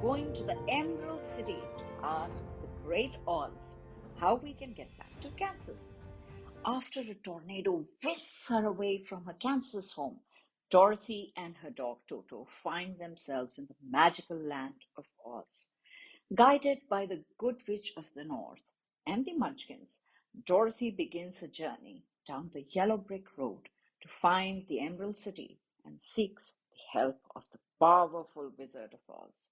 going to the Emerald City to ask the Great Oz how we can get back to Kansas. After a tornado whisks her away from her Kansas home, Dorothy and her dog Toto find themselves in the magical land of Oz. Guided by the Good Witch of the North and the Munchkins, Dorothy begins her journey down the yellow brick road to find the Emerald City and seeks the help of the powerful Wizard of Oz.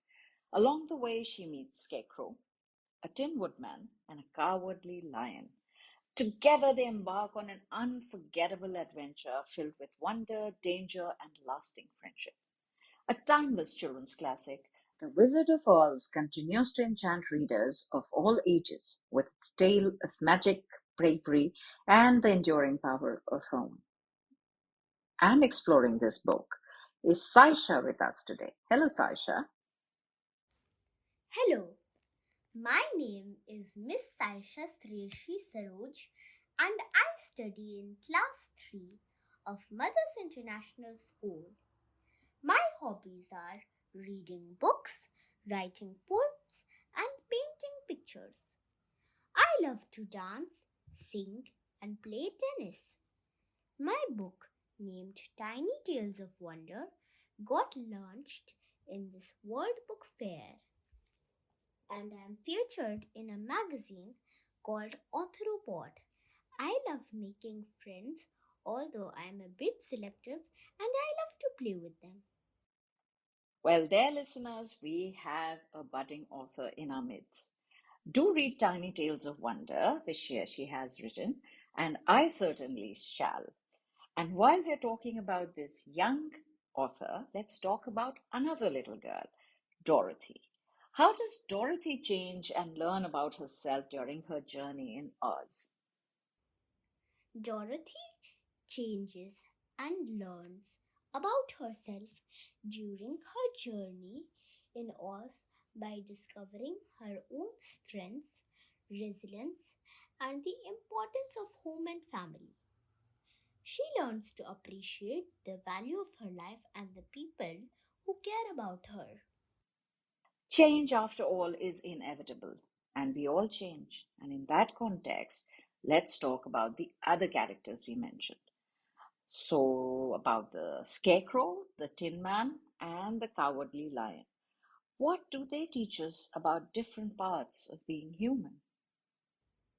Along the way, she meets Scarecrow, a Tin Woodman, and a cowardly lion. Together, they embark on an unforgettable adventure filled with wonder, danger, and lasting friendship. A timeless children's classic, The Wizard of Oz continues to enchant readers of all ages with its tale of magic, bravery, and the enduring power of home. And exploring this book is Sayesha with us today. Hello, Sayesha. Hello, my name is Miss Sayesha Saroj and I study in class 3 of Mothers International School. My hobbies are reading books, writing poems, and painting pictures. I love to dance, sing, and play tennis. My book, named Tiny Tales of Wonder, got launched in this World Book Fair and I'm featured in a magazine called Authoropod. I love making friends, although I am a bit selective and I love to play with them. Well, dear listeners, we have a budding author in our midst. Do read Tiny Tales of Wonder, which she has written, and I certainly shall. And while we're talking about this young author, let's talk about another little girl, Dorothy. How does Dorothy change and learn about herself during her journey in Oz? Dorothy changes and learns about herself during her journey in Oz by discovering her own strengths, resilience, and the importance of home and family. She learns to appreciate the value of her life and the people who care about her. Change, after all, is inevitable, and we all change. And in that context, let's talk about the other characters we mentioned. So, about the Scarecrow, the Tin Man, and the Cowardly Lion. What do they teach us about different parts of being human?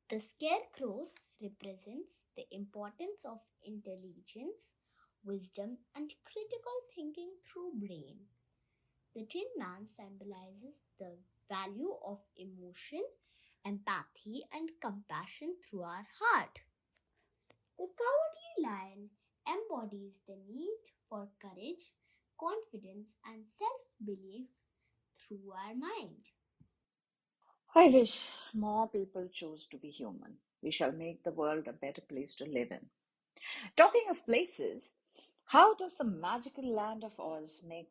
The Scarecrow represents the importance of intelligence, wisdom, and critical thinking through brain. The Tin Man symbolizes the value of emotion, empathy, and compassion through our heart. The Cowardly Lion embodies the need for courage, confidence, and self belief through our mind. I wish more people choose to be human. We shall make the world a better place to live in. Talking of places, how does the magical land of Oz make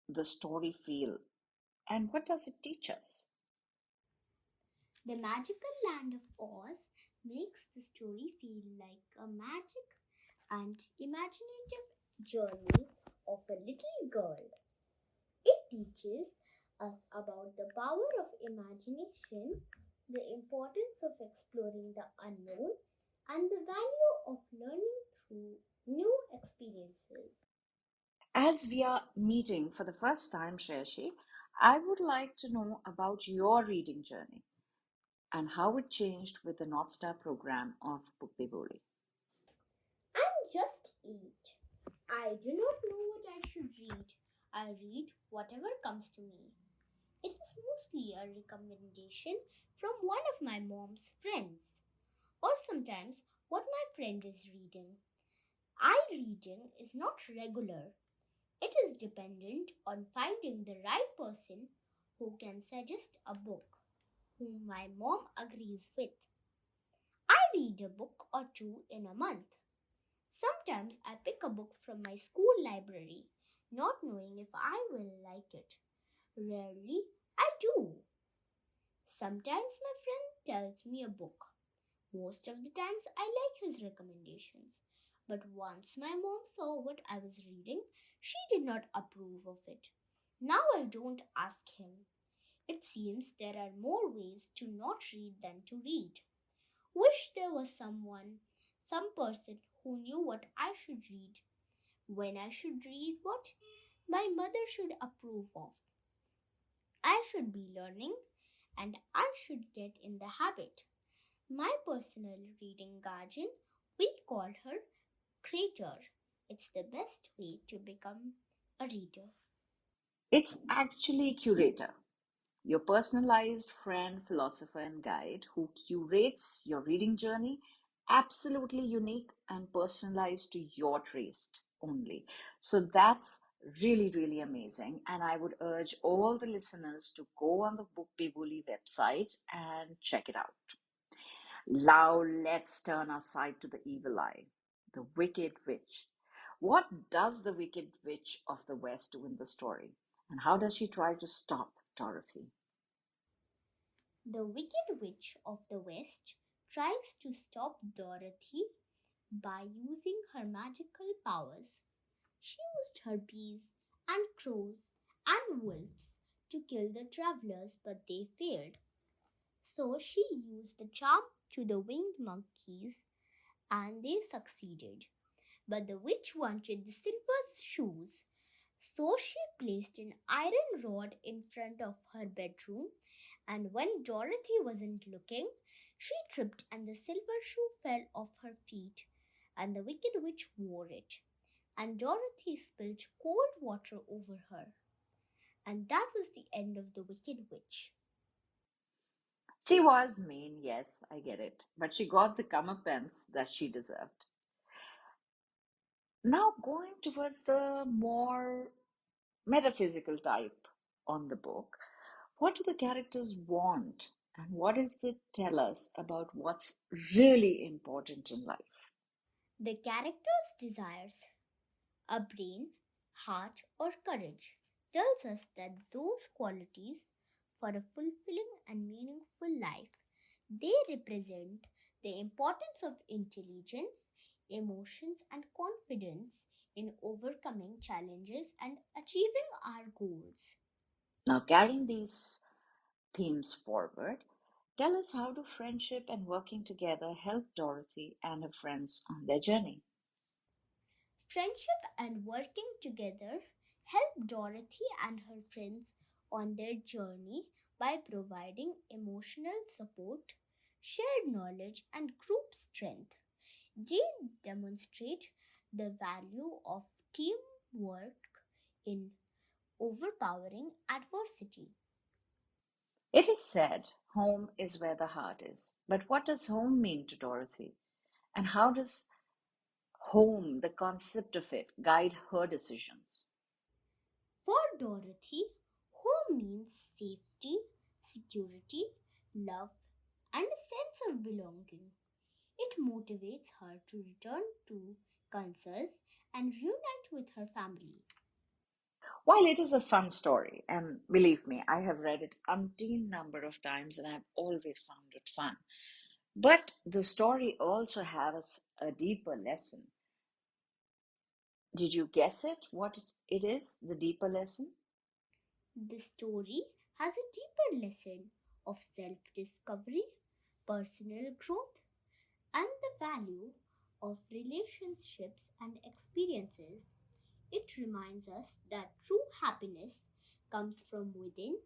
the story feel, and what does it teach us? The magical land of Oz makes the story feel like a magic and imaginative journey of a little girl. It teaches us about the power of imagination, the importance of exploring the unknown, and the value of learning through new experiences. As we are meeting for the first time, Shashi, I would like to know about your reading journey and how it changed with the North Star program of Bookbibuli. I'm just 8. I do not know what I should read. I read whatever comes to me. It is mostly a recommendation from one of my mom's friends, or sometimes what my friend is reading. I reading is not regular. It is dependent on finding the right person who can suggest a book whom my mom agrees with. I read a book or two in a month. Sometimes I pick a book from my school library, not knowing if I will like it. Rarely I do. Sometimes my friend tells me a book. Most of the times I like his recommendations. But once my mom saw what I was reading, she did not approve of it. Now I don't ask him. It seems there are more ways to not read than to read. Wish there was some person who knew what I should read, when I should read, what my mother should approve of. I should be learning and I should get in the habit. My personal reading guardian, we call her Creator. It's the best way to become a reader. It's actually curator, your personalized friend, philosopher, and guide who curates your reading journey, absolutely unique and personalized to your taste only. So that's really, really amazing. And I would urge all the listeners to go on the Bookbibuli website and check it out. Now let's turn aside to the evil eye, the wicked witch. What does the wicked witch of the West do in the story? And how does she try to stop Dorothy? The Wicked Witch of the West tries to stop Dorothy by using her magical powers. She used her bees and crows and wolves to kill the travelers, but they failed. So she used the charm to the winged monkeys and they succeeded. But the witch wanted the silver shoes, so she placed an iron rod in front of her bedroom, and when Dorothy wasn't looking, she tripped and the silver shoe fell off her feet, and the wicked witch wore it. And Dorothy spilled cold water over her. And that was the end of the Wicked Witch. She was mean, yes, I get it, but she got the comeuppance that she deserved. Now, going towards the more metaphysical type on the book, what do the characters want, and what does it tell us about what's really important in life? The character's desires, a brain, heart, or courage, tells us that those qualities for a fulfilling and meaningful life, they represent the importance of intelligence, emotions, and confidence in overcoming challenges and achieving our goals. Now, carrying these themes forward, tell us how do friendship and working together help Dorothy and her friends on their journey? Friendship and working together help Dorothy and her friends on their journey by providing emotional support, shared knowledge, and group strength. They demonstrate the value of teamwork in overpowering adversity. It is said home is where the heart is. But what does home mean to Dorothy? And how does home, the concept of it, guide her decisions? For Dorothy, home means safety, security, love, and a sense of belonging. It motivates her to return to Kansas and reunite with her family. While it is a fun story, and believe me, I have read it umpteen number of times and I've always found it fun. But the story also has a deeper lesson. Did you guess it? What it is? The deeper lesson? The story has a deeper lesson of self discovery, personal growth, and the value of relationships and experiences. It reminds us that true happiness comes from within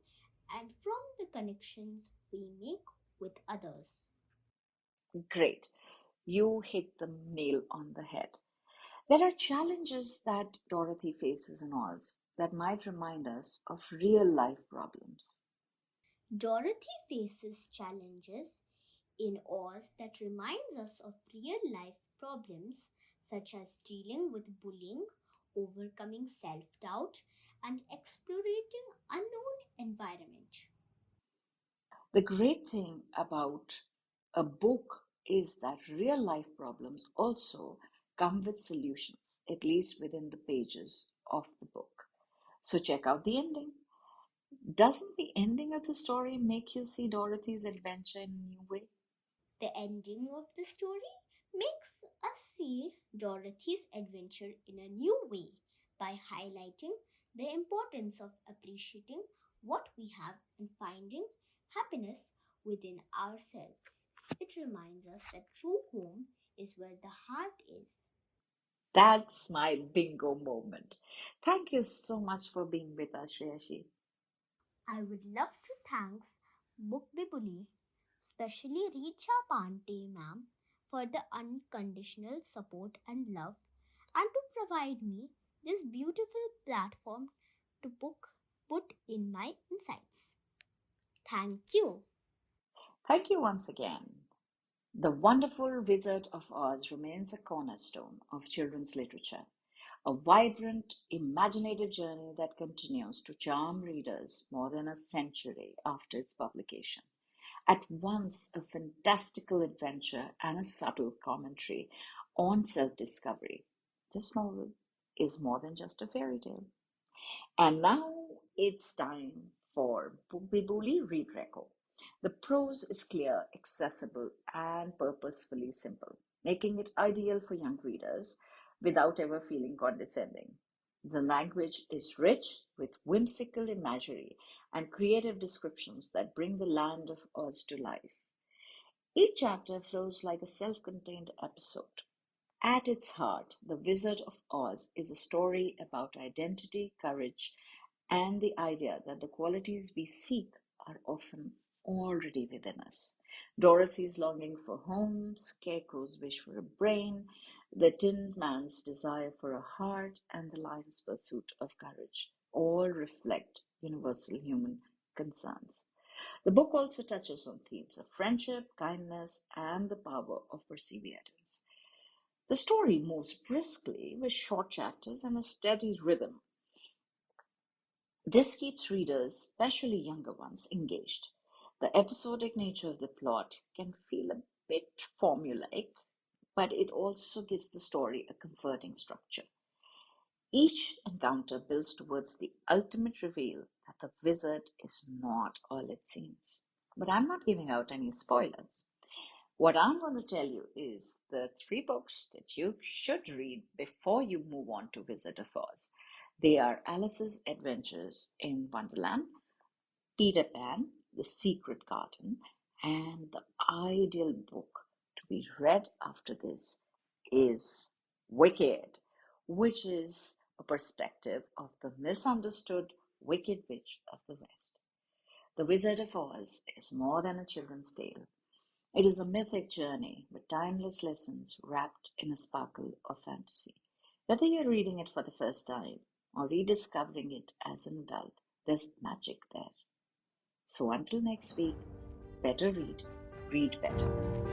and from the connections we make with others. Great. You hit the nail on the head. There are challenges that Dorothy faces in Oz that might remind us of real life problems. Dorothy faces challenges in Oz that reminds us of real life problems such as dealing with bullying, overcoming self-doubt, and explorating unknown environment. The great thing about a book is that real life problems also come with solutions, at least within the pages of the book. So check out the ending. Doesn't the ending of the story make you see Dorothy's adventure in a new way? The ending of the story makes us see Dorothy's adventure in a new way by highlighting the importance of appreciating what we have and finding finding happiness within ourselves. It reminds us that true home is where the heart is. That's my bingo moment. Thank you so much for being with us, Shreyashi. I would love to thank Bookbibuli, especially Richa Pante ma'am, for the unconditional support and love, and to provide me this beautiful platform to put in my insights. Thank you. Thank you once again. The Wonderful Wizard of Oz remains a cornerstone of children's literature, a vibrant, imaginative journey that continues to charm readers more than a century after its publication. At once a fantastical adventure and a subtle commentary on self discovery, this novel is more than just a fairy tale. And now it's time for Bookbibuli Read Reco. The prose is clear, accessible, and purposefully simple, making it ideal for young readers without ever feeling condescending. The language is rich with whimsical imagery and creative descriptions that bring the land of Oz to life. Each chapter flows like a self contained episode. At its heart, The Wizard of Oz is a story about identity, courage, and the idea that the qualities we seek are often already within us. Dorothy's longing for home, Scarecrow's wish for a brain, the Tin Man's desire for a heart, and the lion's pursuit of courage all reflect universal human concerns. The book also touches on themes of friendship, kindness, and the power of perseverance. The story moves briskly with short chapters and a steady rhythm. This keeps readers, especially younger ones, engaged. The episodic nature of the plot can feel a bit formulaic, but it also gives the story a comforting structure. Each encounter builds towards the ultimate reveal that the wizard is not all it seems. But I'm not giving out any spoilers. What I'm going to tell you is the three books that you should read before you move on to Wizard of Oz. They are Alice's Adventures in Wonderland, Peter Pan, The Secret Garden, and the ideal book to be read after this is Wicked, which is a perspective of the misunderstood Wicked Witch of the West. The Wizard of Oz is more than a children's tale. It is a mythic journey with timeless lessons wrapped in a sparkle of fantasy. Whether you're reading it for the first time or rediscovering it as an adult, there's magic there. So until next week, better read, read better.